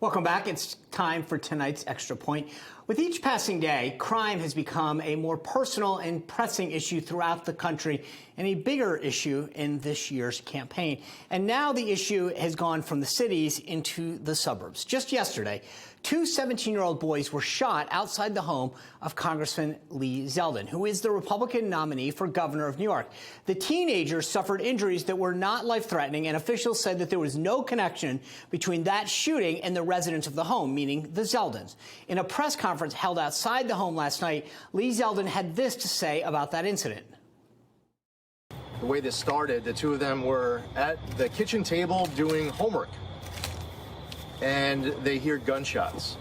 Welcome back. It's time for tonight's Extra Point. With each passing day, crime has become a more personal and pressing issue throughout the country and a bigger issue in this year's campaign. And now the issue has gone from the cities into the suburbs. Just yesterday, two 17-year-old boys were shot outside the home of Congressman Lee Zeldin, who is the Republican nominee for governor of New York. The teenagers suffered injuries that were not life-threatening, and officials said that there was no connection between that shooting and the residents of the home, meaning the Zeldins. In a press conference held outside the home last night, Lee Zeldin had this to say about that incident. The way this started, the two of them were at the kitchen table doing homework, and they hear gunshots.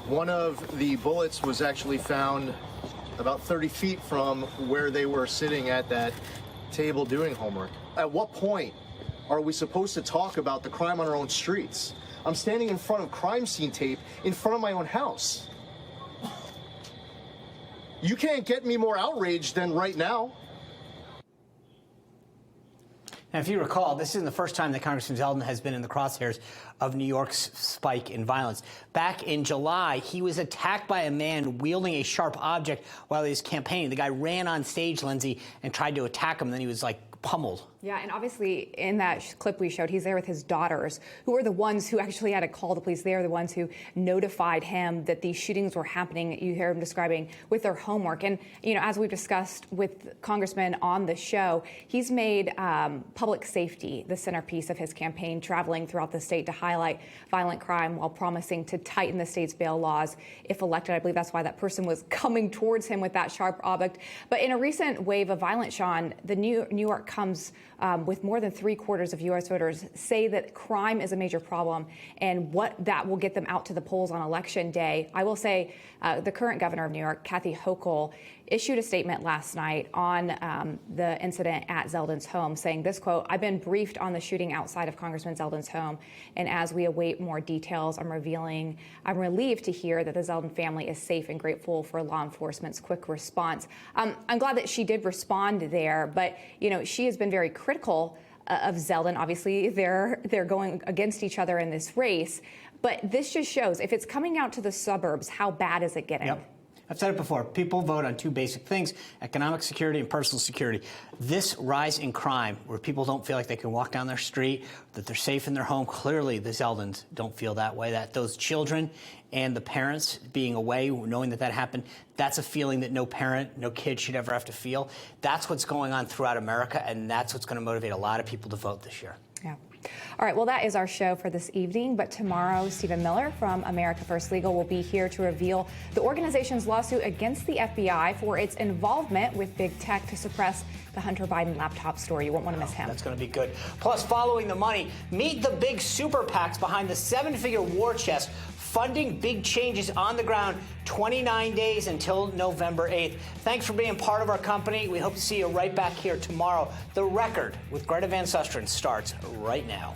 One of the bullets was actually found about 30 feet from where they were sitting at that table doing homework. At what point are we supposed to talk about the crime on our own streets? I'm standing in front of crime scene tape in front of my own house. You can't get me more outraged than right now. Now, if you recall, this isn't the first time that Congressman Zeldin has been in the crosshairs of New York's spike in violence. Back in July, he was attacked by a man wielding a sharp object while he was campaigning. The guy ran on stage, Lindsay, and tried to attack him. Then he was, pummeled. Yeah, and obviously in that clip we showed, he's there with his daughters, who were the ones who actually had to call the police. They are the ones who notified him that these shootings were happening. You hear him describing with their homework. And, as we've discussed with Congressman on the show, he's made public safety the centerpiece of his campaign, traveling throughout the state to highlight violent crime while promising to tighten the state's bail laws if elected. I believe that's why that person was coming towards him with that sharp object. But in a recent wave of violence, Sean, the New York comes with more than 3/4 of U.S. voters say that crime is a major problem and what that will get them out to the polls on Election Day. I will say the current governor of New York, Kathy Hochul, issued a statement last night on the incident at Zeldin's home, saying this, quote, "I've been briefed on the shooting outside of Congressman Zeldin's home, and as we await more details, I'm relieved to hear that the Zeldin family is safe and grateful for law enforcement's quick response." I'm glad that she did respond there, but, she has been very critical of Zeldin. Obviously, they're going against each other in this race, but this just shows, if it's coming out to the suburbs, how bad is it getting? Yep. I've said it before. People vote on two basic things: economic security and personal security. This rise in crime, where people don't feel like they can walk down their street, that they're safe in their home, clearly the Zeldins don't feel that way. That those children and the parents being away, knowing that happened, that's a feeling that no parent, no kid should ever have to feel. That's what's going on throughout America, and that's what's going to motivate a lot of people to vote this year. Yeah. All right, well, that is our show for this evening. But tomorrow, Stephen Miller from America First Legal will be here to reveal the organization's lawsuit against the FBI for its involvement with big tech to suppress the Hunter Biden laptop story. You won't want to miss him. That's going to be good. Plus, following the money, meet the big super PACs behind the seven-figure war chest, funding big changes on the ground, 29 days until November 8th. Thanks for being part of our company. We hope to see you right back here tomorrow. The Record with Greta Van Susteren starts right now.